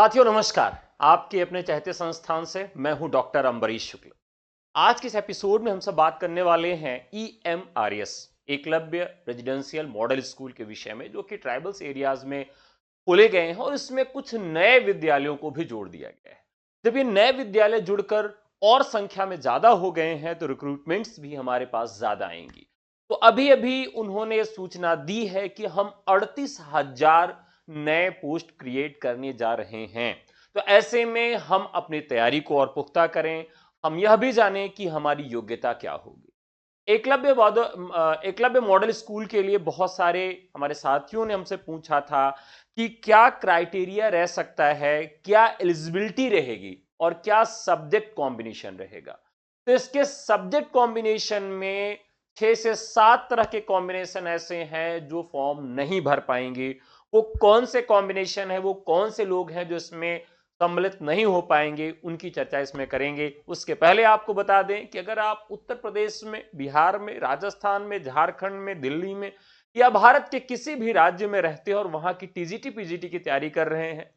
साथियों नमस्कार। आपके अपने चहते संस्थान से मैं हूं डॉक्टर अम्बरीश शुक्ल। आज के इस एपिसोड में हम सब बात करने वाले हैं EMRS Eklavya residential model school के विषय में, जो कि ट्राइबल्स एरियाज में खोले गए हैं और इसमें कुछ नए विद्यालयों को भी जोड़ दिया गया है। जब ये नए विद्यालय जुड़कर और संख्या में ज्यादा हो गए हैं तो रिक्रूटमेंट्स भी हमारे पास ज्यादा आएंगी। तो अभी अभी उन्होंने सूचना दी है कि हम 38,000 नए पोस्ट क्रिएट करने जा रहे हैं। तो ऐसे में हम अपनी तैयारी को और पुख्ता करें, हम यह भी जानें कि हमारी योग्यता क्या होगी। एकलव्य मॉडल स्कूल के लिए बहुत सारे हमारे साथियों ने हमसे पूछा था कि क्या क्राइटेरिया रह सकता है, क्या एलिजिबिलिटी रहेगी और क्या सब्जेक्ट कॉम्बिनेशन रहेगा। तो इसके सब्जेक्ट कॉम्बिनेशन में 6 से 7 तरह के कॉम्बिनेशन ऐसे हैं जो फॉर्म नहीं भर पाएंगे। वो कौन से कॉम्बिनेशन है, वो कौन से लोग हैं जो इसमें सम्मिलित नहीं हो पाएंगे, उनकी चर्चा इसमें करेंगे। उसके पहले आपको बता दें कि अगर आप उत्तर प्रदेश में, बिहार में, राजस्थान में, झारखंड में, दिल्ली में या भारत के किसी भी राज्य में रहते हैं और वहां की टीजीटी पीजीटी की तैयारी कर रहे हैं,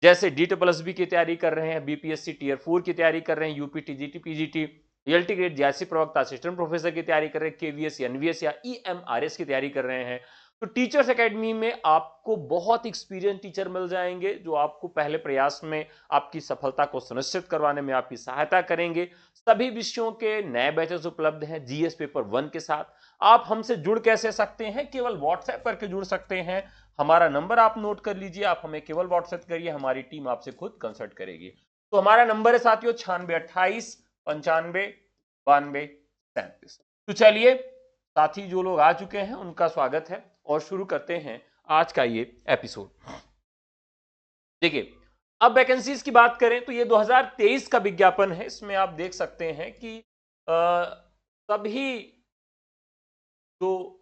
जैसे DSSB की तैयारी कर रहे हैं, BPSC Tier 4 की तैयारी कर रहे हैं, UP TGT PGT, ELT grade JC प्रवक्ता असिस्टेंट प्रोफेसर की तैयारी कर रहे हैं, KVS NVS या EMRS की तैयारी कर रहे हैं, तो टीचर्स एकेडमी में आपको बहुत एक्सपीरियंस टीचर मिल जाएंगे जो आपको पहले प्रयास में आपकी सफलता को सुनिश्चित करवाने में आपकी सहायता करेंगे। सभी विषयों के नए बैचेस उपलब्ध हैं GS पेपर 1 के साथ। आप हमसे जुड़ कैसे सकते हैं? केवल व्हाट्सएप करके जुड़ सकते हैं। हमारा नंबर आप नोट कर लीजिए, आप हमें केवल व्हाट्सएप करिए, हमारी टीम आपसे खुद कंसल्ट करेगी। तो हमारा नंबर है साथियों 9628959237। तो चलिए, साथी जो लोग आ चुके हैं उनका स्वागत है और शुरू करते हैं आज का ये एपिसोड। देखिए, अब वैकेंसीज की बात करें तो ये 2023 का विज्ञापन है। इसमें आप देख सकते हैं कि सभी जो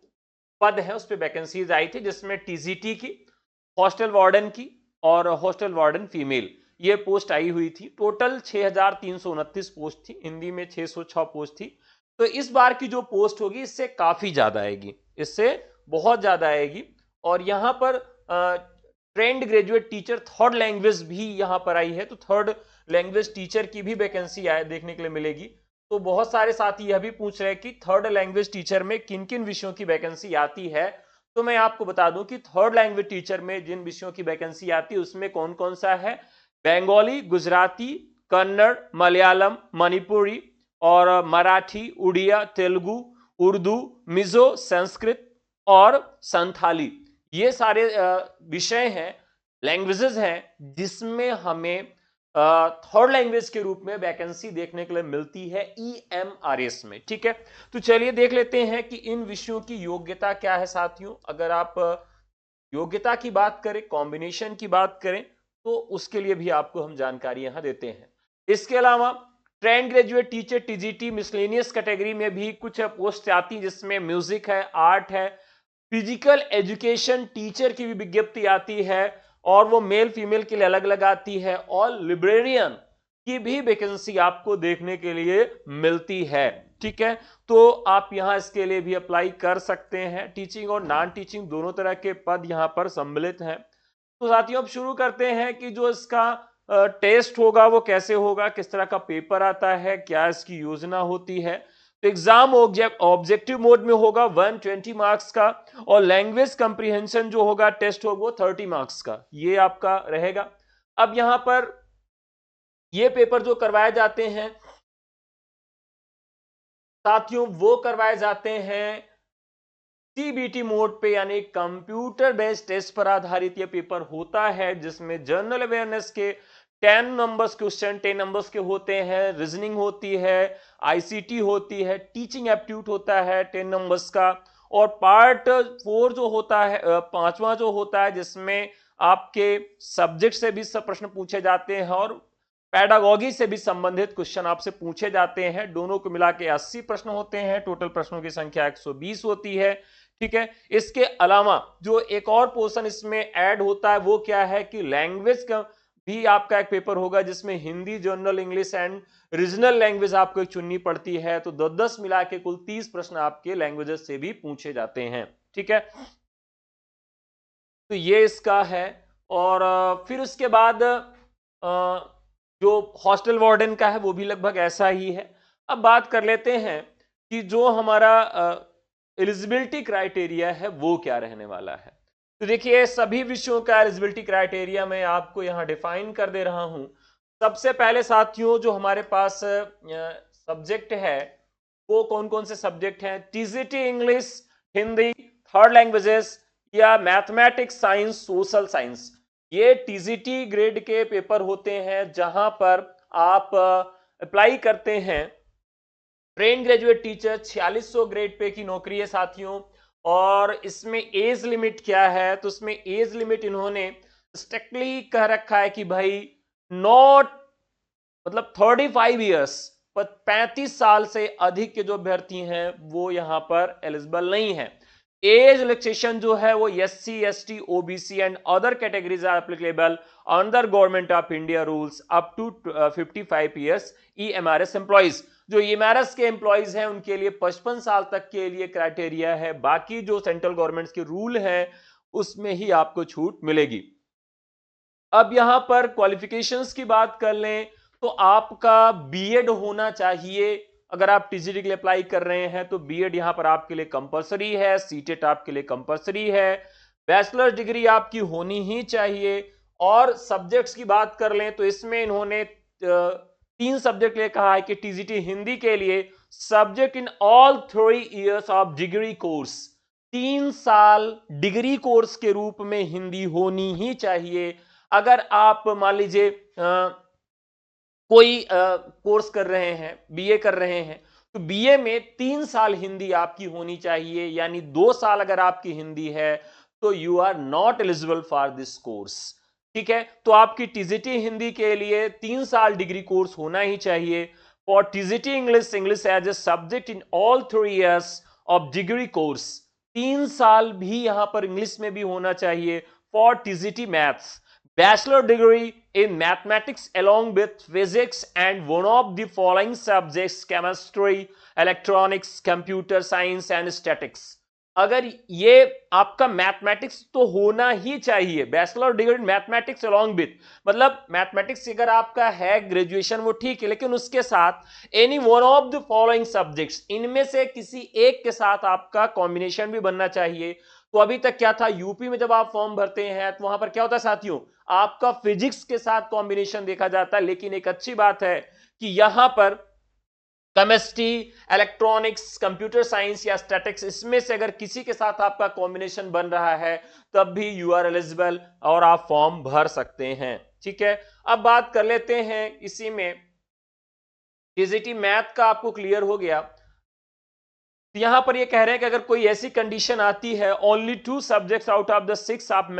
पद है उस पर वैकेंसीज आई थी, जिसमें टीजीटी की, हॉस्टल वार्डन की और हॉस्टल वार्डन फीमेल, ये पोस्ट आई हुई थी। टोटल 6,329 पोस्ट थी, हिंदी में 606 पोस्ट थी। तो इस बार की जो पोस्ट होगी इससे काफी ज्यादा आएगी, इससे बहुत ज्यादा आएगी। और यहां पर trained graduate teacher third language भी यहां पर आई है, तो थर्ड लैंग्वेज टीचर की भी वैकेंसी देखने के लिए मिलेगी। तो बहुत सारे साथी यह भी पूछ रहे हैं कि थर्ड लैंग्वेज टीचर में किन किन विषयों की वैकेंसी आती है। तो मैं आपको बता दूं कि थर्ड लैंग्वेज टीचर में जिन विषयों की वैकेंसी आती है उसमें कौन कौन सा है: बंगाली, गुजराती, कन्नड़, मलयालम, मणिपुरी और मराठी, उड़िया, तेलुगु, उर्दू, मिजो, संस्कृत और संथाली। ये सारे विषय हैं, लैंग्वेजेस हैं जिसमें हमें थर्ड लैंग्वेज के रूप में वैकेंसी देखने के लिए मिलती है EMRS में। ठीक है, तो चलिए देख लेते हैं कि इन विषयों की योग्यता क्या है साथियों। अगर आप योग्यता की बात करें, कॉम्बिनेशन की बात करें, तो उसके लिए भी आपको हम जानकारी यहां देते हैं। इसके अलावा trained graduate teacher TGT miscellaneous category में भी कुछ पोस्ट आती, जिसमें म्यूजिक है, आर्ट है, फिजिकल एजुकेशन टीचर की भी विज्ञप्ति आती है और वो मेल फीमेल के लिए अलग अलग आती है, और लिब्रेरियन की भी वैकेंसी आपको देखने के लिए मिलती है। ठीक है, तो आप यहां इसके लिए भी अप्लाई कर सकते हैं। टीचिंग और नॉन टीचिंग दोनों तरह के पद यहां पर सम्मिलित हैं। तो साथियों अब शुरू करते हैं कि जो इसका टेस्ट होगा वो कैसे होगा, किस तरह का पेपर आता है, क्या इसकी योजना होती है। तो एग्जाम ऑब्जेक्टिव मोड में होगा 120 मार्क्स का, और लैंग्वेज कंप्रीहेंशन जो होगा टेस्ट होगा वो 30 मार्क्स का, ये आपका रहेगा। अब यहां पर ये पेपर जो करवाए जाते हैं साथियों, वो करवाए जाते हैं CBT मोड पे, यानी कंप्यूटर बेस्ड टेस्ट पर आधारित ये पेपर होता है, जिसमें जनरल अवेयरनेस के 10 नंबर्स क्वेश्चन 10 नंबर्स के होते हैं, रीजनिंग होती है, ICT होती है, टीचिंग एप्टीट्यूड होता है 10 नंबर्स का, और पार्ट 4 जो होता है, पांचवा जो होता है, जिसमें आपके सब्जेक्ट से भी सब प्रश्न पूछे जाते हैं और पैडागॉजी से भी संबंधित क्वेश्चन आपसे पूछे जाते हैं। दोनों को मिला के 80 प्रश्न होते हैं, टोटल प्रश्नों की संख्या 120 होती है। ठीक है, इसके अलावा जो एक और पोर्शन इसमें ऐड होता है वो क्या है कि लैंग्वेज का भी आपका एक पेपर होगा, जिसमें Hindi, general English and regional language आपको एक चुननी पड़ती है। तो 10-10 मिला के कुल 30 प्रश्न आपके लैंग्वेजेस से भी पूछे जाते हैं। ठीक है, तो ये इसका है। और फिर उसके बाद जो हॉस्टल वार्डन का है वो भी लगभग ऐसा ही है। अब बात कर लेते हैं कि जो हमारा एलिजिबिलिटी क्राइटेरिया है वो क्या रहने वाला है। तो देखिए सभी विषयों का एलिजिबिलिटी क्राइटेरिया मैं आपको यहां डिफाइन कर दे रहा हूं। सबसे पहले साथियों जो हमारे पास सब्जेक्ट है वो कौन कौन से सब्जेक्ट हैं? TGT English, Hindi, third languages या मैथमेटिक्स, साइंस, सोशल साइंस। ये टीजीटी ग्रेड के पेपर होते हैं जहां पर आप अप्लाई करते हैं। Train graduate teacher 4600 grade pay की नौकरी है साथियों। और इसमें एज लिमिट क्या है? तो उसमें एज लिमिट इन्होंने स्ट्रिक्टली कह रखा है कि भाई नॉट मतलब 35 ईयर्स, 35 साल से अधिक के जो अभ्यर्थी हैं वो यहां पर एलिजिबल नहीं है। एज रिलैक्सेशन जो है वो SC, ST, OBC and other categories are applicable under government of India rules up to 55 years EMRS employees. जो EMRS के एम्प्लॉइज हैं उनके लिए 55 साल तक के लिए क्राइटेरिया है। बाकी जो सेंट्रल गवर्नमेंट के रूल है उसमें ही आपको छूट मिलेगी। अब यहां पर क्वालिफिकेशंस की बात कर लें तो आपका बीएड होना चाहिए। अगर आप टीजीटी के लिए अप्लाई कर रहे हैं तो बीएड यहां पर आपके लिए कंपलसरी है। सीटेट आपके लिए कंपलसरी है। बैचलर डिग्री आपकी होनी ही चाहिए। और सब्जेक्ट्स की बात कर लें तो इसमें इन्होंने 3 सब्जेक्ट लिए कहा है कि टीजीटी हिंदी के लिए subject in all 3 years of degree course, 3 साल डिग्री कोर्स के रूप में हिंदी होनी ही चाहिए। अगर आप मान लीजिए कोई कोर्स कर रहे हैं, बीए कर रहे हैं, तो बीए में 3 साल हिंदी आपकी होनी चाहिए। यानी 2 साल अगर आपकी हिंदी है तो you are not eligible for this course. ठीक है, तो आपकी टीजीटी हिंदी के लिए 3 साल डिग्री कोर्स होना ही चाहिए। For TGT English, English as a subject in all 3 years of degree course, 3 साल भी यहां पर इंग्लिश में भी होना चाहिए। For TGT maths, bachelor degree in mathematics along with physics and one of the following subjects chemistry, electronics, computer science and statistics। अगर ये आपका मैथमेटिक्स तो होना ही चाहिए। Bachelor degree mathematics along with मतलब मैथमेटिक्स अगर आपका है ग्रेजुएशन वो ठीक है, लेकिन उसके साथ any one of the following subjects, इनमें से किसी एक के साथ आपका कॉम्बिनेशन भी बनना चाहिए। तो अभी तक क्या था, यूपी में जब आप फॉर्म भरते हैं तो वहां पर क्या होता है साथियों, आपका फिजिक्स के साथ कॉम्बिनेशन देखा जाता है। लेकिन एक अच्छी बात है कि यहां पर केमिस्ट्री, इलेक्ट्रॉनिक्स, कंप्यूटर साइंस या स्टैटिक्स, इसमें से अगर किसी के साथ आपका कॉम्बिनेशन बन रहा है तब भी यू आर एलिजिबल और आप फॉर्म भर सकते हैं। ठीक है, अब बात कर लेते हैं इसी में टीजीटी मैथ का आपको क्लियर हो गया। तो यहां पर ये कह रहे हैं कि अगर कोई ऐसी कंडीशन आती है only 2 subjects out of the 6 आप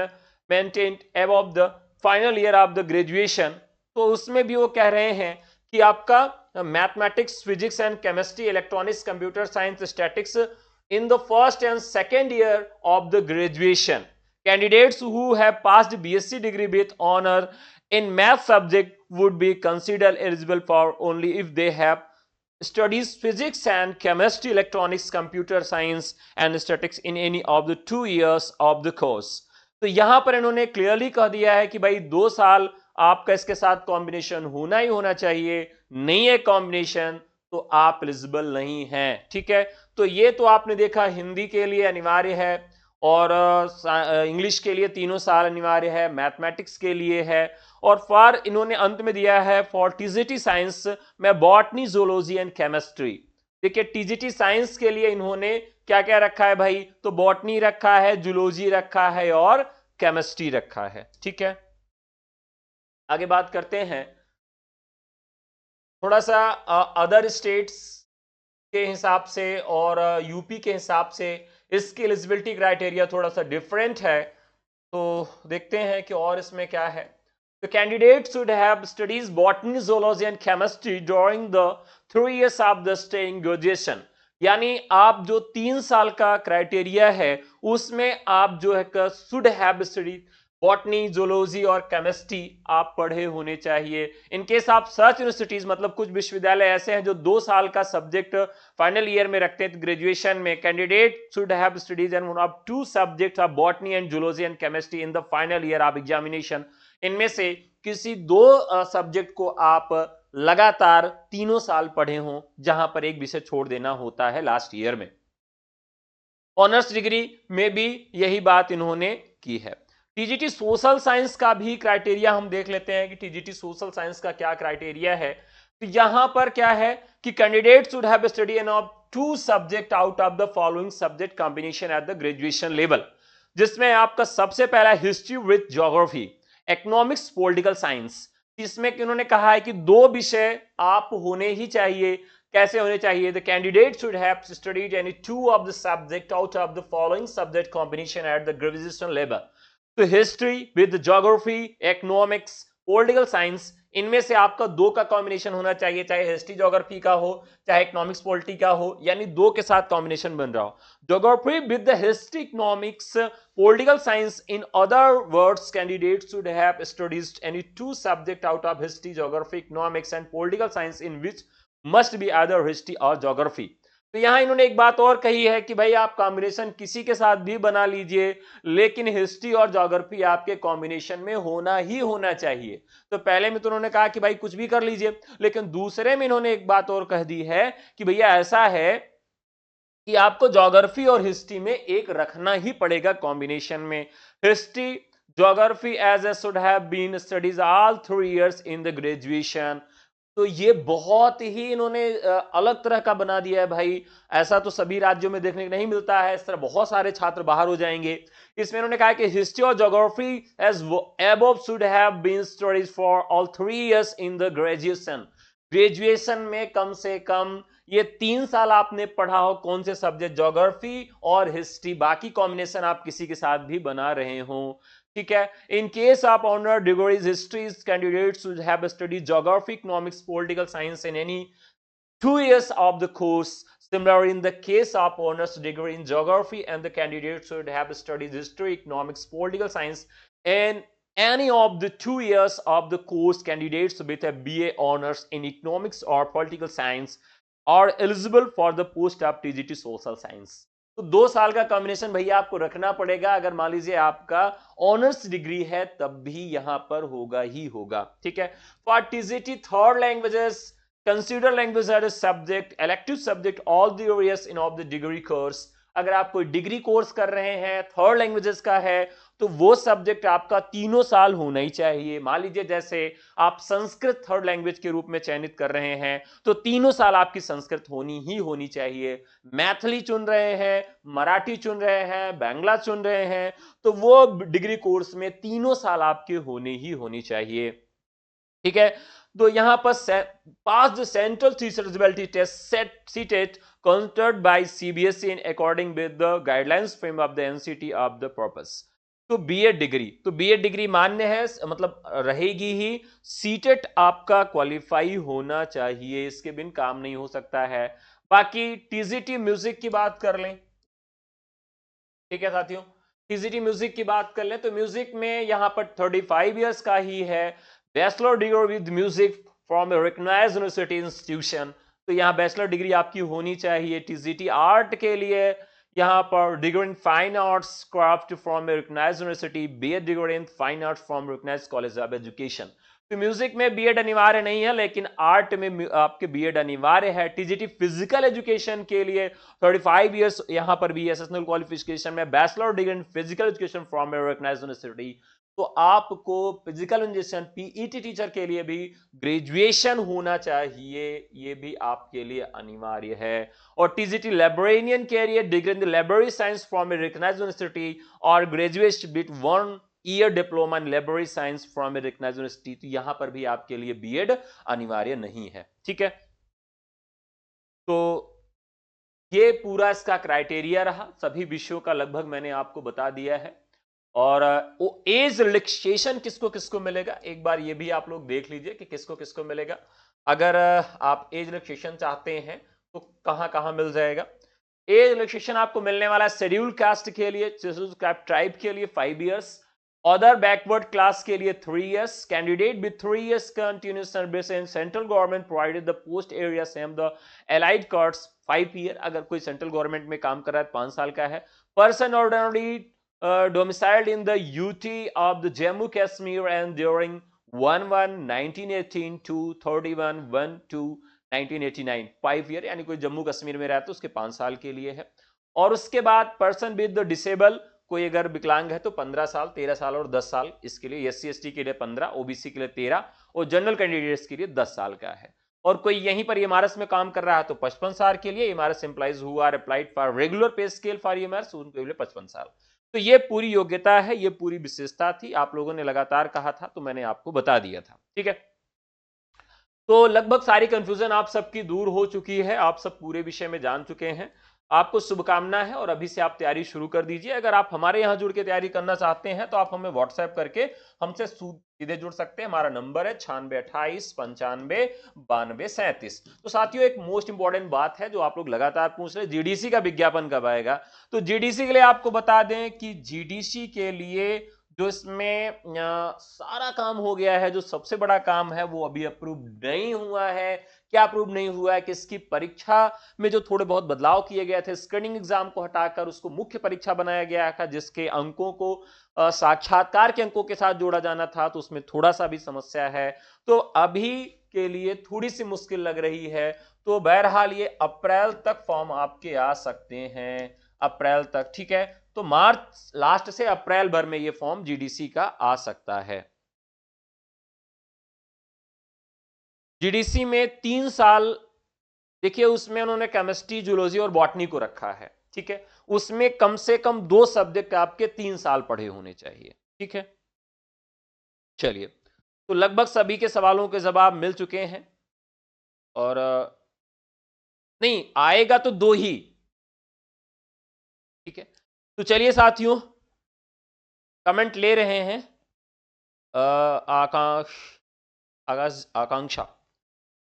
maintained above the final year of the graduation, तो उसमें भी वो कह रहे हैं कि आपका mathematics, physics and chemistry, electronics, computer science, statics in the first and second year of the graduation, candidates who have passed BSc degree with honour in math subject would be considered eligible for only if they have studies physics and chemistry, electronics, computer science and statistics in any of the 2 years of the course। तो यहां पर इन्होंने clearly कह दिया है कि भाई 2 साल आपका इसके साथ कॉम्बिनेशन होना ही होना चाहिए। नहीं है कॉम्बिनेशन तो आप एलिजिबल नहीं हैं। ठीक है, तो ये तो आपने देखा हिंदी के लिए अनिवार्य है और इंग्लिश के लिए 3 साल अनिवार्य है, मैथमेटिक्स के लिए है। और फॉर इन्होंने अंत में दिया है फॉर टीजीटी साइंस में बॉटनी, जूलॉजी एंड केमिस्ट्री। देखिए टीजीटी साइंस के लिए इन्होंने क्या क्या रखा है भाई, तो बॉटनी रखा है, जूलॉजी रखा है और केमिस्ट्री रखा है। ठीक है, आगे बात करते हैं थोड़ा सा अदर स्टेट्स के हिसाब से और यूपी के हिसाब से इसकी एलिजिबिलिटी क्राइटेरिया थोड़ा सा डिफरेंट है। तो देखते हैं कि और इसमें क्या है। The candidate should have studies botany, zoology and chemistry during the 3 years of the stay in graduation। यानी आप जो 3 साल का क्राइटेरिया है उसमें आप जो है should have study botany, zoology और केमिस्ट्री आप पढ़े होने चाहिए। इनकेस आप सर्च यूनिवर्सिटीज मतलब कुछ विश्वविद्यालय ऐसे हैं जो 2 साल का सब्जेक्ट फाइनल ईयर में रखते हैं ग्रेजुएशन में, candidate should have studies and one of 2 subjects of botany and zoology and chemistry in the final year of examination इनमें से किसी दो सब्जेक्ट को आप लगातार 3 साल पढ़े हों, जहां पर एक विषय छोड़ देना होता है लास्ट ईयर में। ऑनर्स डिग्री में भी यही बात इन्होंने की है। टीजीटी सोशल साइंस का भी क्राइटेरिया हम देख लेते हैं कि टीजीटी सोशल साइंस का क्या क्राइटेरिया है। तो यहां पर क्या है कि candidate should have study an of 2 subject out of the following subject combination at the graduation level, जिसमें आपका सबसे पहला history with geography, economics, political science. इसमें उन्होंने कहा है कि 2 विषय आप होने ही चाहिए। कैसे होने चाहिए? The candidate should have studied any 2 of the subject out of the following subject combination at the graduation level. तो history with geography, economics, political science, इनमें से आपका 2 का कॉम्बिनेशन होना चाहिए, चाहे हिस्ट्री ज्योग्राफी का हो चाहे इकोनॉमिक्स पॉलिटी का हो, यानी 2 के साथ कॉम्बिनेशन बन रहा हो। Geography with the history, economics, political science, in other words candidate should have studied any 2 subject out of history, geography, economics and political science in which must be either history और geography. तो यहां इन्होंने एक बात और कही है कि भाई आप कॉम्बिनेशन किसी के साथ भी बना लीजिए, लेकिन हिस्ट्री और ज्योग्राफी आपके कॉम्बिनेशन में होना ही होना चाहिए। तो पहले में तो उन्होंने कहा कि भाई कुछ भी कर लीजिए, लेकिन दूसरे में इन्होंने एक बात और कह दी है कि भैया ऐसा है कि आपको ज्योग्राफी और हिस्ट्री में एक रखना ही पड़ेगा कॉम्बिनेशन में। History, geography as a should have been studies all 3 years in the graduation. तो ये बहुत ही इन्होंने अलग तरह का बना दिया है भाई। ऐसा तो सभी राज्यों में देखने को नहीं मिलता है। इस तरह बहुत सारे छात्र बाहर हो जाएंगे। इसमें इन्होंने कहा कि हिस्ट्री और geography as above should have been studies for all 3 years in the graduation. Graduation में कम से कम ये 3 साल आपने पढ़ा हो। कौन से सब्जेक्ट? ज्योग्राफी और हिस्ट्री। बाकी कॉम्बिनेशन आप किसी के साथ भी बना रहे हो, ठीक है। In case of honour degrees histories, candidates should have studied geography, economics, political science in any 2 years of the course. Similar in the case of honors degree in geography, and the candidate should have studied history, economics, political science in any of the 2 years of the course. Candidates with a BA honors in economics or political science are eligible for the post of TGT social science. तो 2 साल का combination भैया आपको रखना पड़ेगा। अगर मान लीजिए आपका ऑनर्स डिग्री है तब भी यहां पर होगा ही होगा, ठीक है। For TGT third languages, consider language as a subject, elective subject all the areas in of the degree course. अगर आप कोई डिग्री कोर्स कर रहे हैं, थर्ड लैंग्वेजेस का है, तो वो सब्जेक्ट आपका 3 साल होना ही चाहिए। मान लीजिए जैसे आप संस्कृत थर्ड लैंग्वेज के रूप में चयनित कर रहे हैं, तो 3 साल आपकी संस्कृत होनी ही होनी चाहिए। मैथिली चुन रहे हैं, मराठी चुन रहे हैं, बांग्ला चुन रहे हैं, तो वो डिग्री कोर्स में 3 साल आपके होने ही होनी चाहिए, ठीक है। तो यहां पर pass the central teacher eligibility test CTET conducted by CBSE in according with the guidelines frame of the NCT of the purpose. तो बीएड डिग्री मान्य है, मतलब रहेगी ही। सीटेट आपका क्वालिफाई होना चाहिए, इसके बिन काम नहीं हो सकता है। बाकी टीजीटी म्यूजिक की बात कर लें, ठीक है साथियों। टीजीटी म्यूजिक की बात कर लें तो म्यूजिक में यहां पर 35 इयर्स का ही है। Bachelor degree with music from a recognised university institution, तो यहां बैचलर डिग्री आपकी होनी चाहिए। टीजीटी आर्ट के लिए यहां पर degree in fine arts craft from a recognised university, BEd degree in fine arts from recognised college of education. तो म्यूजिक में बीएड अनिवार्य नहीं है, लेकिन आर्ट में आपके बीएड अनिवार्य है। टीजीटी फिजिकल एजुकेशन के लिए 35 इयर्स यहां पर भी एसेशनल क्वालिफिकेशन में bachelor degree in physical education from a recognised university. तो आपको फिजिकल एजुकेशन पीईटी टीचर के लिए भी ग्रेजुएशन होना चाहिए, ये भी आपके लिए अनिवार्य है। और टीजीटी लाइब्रेरियन के लिए degree in the library science from a recognised university और graduate with 1 year diploma in library science from a recognised university. तो यहां पर भी आपके लिए बीएड अनिवार्य नहीं है, ठीक है। तो ये पूरा इसका क्राइटेरिया रहा। सभी विषयों का लगभग मैंने आपको बता दिया है। और वो एज रिलैक्सेशन किसको किसको मिलेगा, एक बार ये भी आप लोग देख लीजिए कि किसको किसको मिलेगा। अगर आप एज रिलैक्सेशन चाहते हैं तो कहां कहां मिल जाएगा। एज रिलैक्सेशन आपको मिलने वाला है शेड्यूल कास्ट के लिए, शेड्यूल ट्राइब के लिए 5 इयर्स, अदर बैकवर्ड क्लास के लिए 3 years, candidate with 3 years continuous service in central government provided the post area same the allied cards 5 year. अगर कोई सेंट्रल गवर्नमेंट में काम कर रहा है 5 साल का है। Person ordinary domiciled in the UT of the Jammu Kashmir and during 1/1/1918 to 31/1/2/1989 5 year, यानी कोई जम्मू कश्मीर में रहता है उसके 5 साल के लिए है। और उसके बाद पर्सन विद डिसेबल, कोई अगर विकलांग है तो 15 साल, 13 साल और 10 साल इसके लिए, SC ST के लिए 15, OBC के लिए 13 और जनरल कैंडिडेट्स के लिए 10 साल का है। और कोई यहीं पर एमआरएस में काम कर रहा है तो 55 साल के लिए, MRS employees who are applied for regular pay scale for MRS उनके लिए 55 साल। तो ये पूरी योग्यता है, ये पूरी विशेषता थी, आप लोगों ने लगातार कहा था तो मैंने आपको बता दिया था। ठीक है, तो लगभग सारी कंफ्यूजन आप सबकी दूर हो चुकी है, आप सब पूरे विषय में जान चुके हैं। आपको शुभकामना है और अभी से आप तैयारी शुरू कर दीजिए। अगर आप हमारे यहां जुड़ के तैयारी करना चाहते हैं तो आप हमें व्हाट्सएप करके हमसे सीधे जुड़ सकते हैं। हमारा नंबर है 9628959237। तो साथियों, एक मोस्ट इंपॉर्टेंट बात है जो आप लोग लगातार पूछ रहे, जीडीसी का विज्ञापन कब आएगा। तो जीडीसी के लिए आपको बता दें कि जीडीसी के लिए जो इसमें सारा काम हो गया है, जो सबसे बड़ा काम है वो अभी अप्रूव नहीं हुआ है। क्या अप्रूव नहीं हुआ है कि इसकी परीक्षा में जो थोड़े बहुत बदलाव किए गए थे, स्क्रीनिंग एग्जाम को हटाकर उसको मुख्य परीक्षा बनाया गया था, जिसके अंकों को साक्षात्कार के अंकों के साथ जोड़ा जाना था, तो उसमें थोड़ा सा भी समस्या है, तो अभी के लिए थोड़ी सी मुश्किल लग रही है। तो बहरहाल ये अप्रैल तक फॉर्म आपके आ सकते हैं, अप्रैल तक। ठीक है, तो मार्च लास्ट से अप्रैल भर में ये फॉर्म जीडीसी का आ सकता है। जीडीसी में 3 साल, देखिए उसमें उन्होंने केमिस्ट्री, जूलॉजी और बॉटनी को रखा है। ठीक है, उसमें कम से कम 2 सब्जेक्ट आपके 3 साल पढ़े होने चाहिए। ठीक है, चलिए, तो लगभग सभी के सवालों के जवाब मिल चुके हैं। और नहीं आएगा तो 2 ही। ठीक है, तो चलिए साथियों, कमेंट ले रहे हैं। आकांक्षा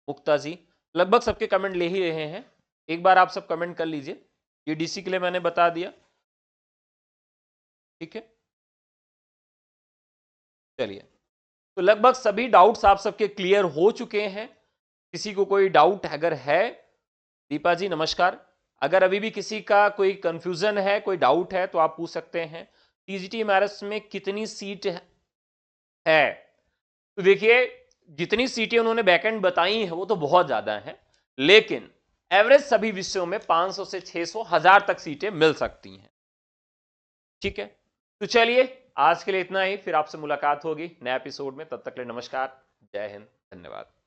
मुक्ता जी लगभग सबके कमेंट ले ही रहे हैं। एक बार आप सब कमेंट कर लीजिए। ये डीसी के लिए मैंने बता दिया। ठीक है, चलिए, तो लगभग सभी डाउट्स आप सबके क्लियर हो चुके हैं। किसी को कोई डाउट अगर है, दीपा जी नमस्कार, अगर अभी भी किसी का कोई कंफ्यूजन है, कोई डाउट है तो आप पूछ सकते हैं। टीजीटी एमआरएस में कितनी सीट है? तो देखिए, जितनी सीटें उन्होंने बैकएंड बताई हैं वो तो बहुत ज्यादा हैं, लेकिन एवरेज सभी विषयों में 500 से 600 1000 तक सीटें मिल सकती हैं। ठीक है, तो चलिए आज के लिए इतना ही, फिर आपसे मुलाकात होगी नए एपिसोड में। तब तक के लिए नमस्कार, जय हिंद, धन्यवाद।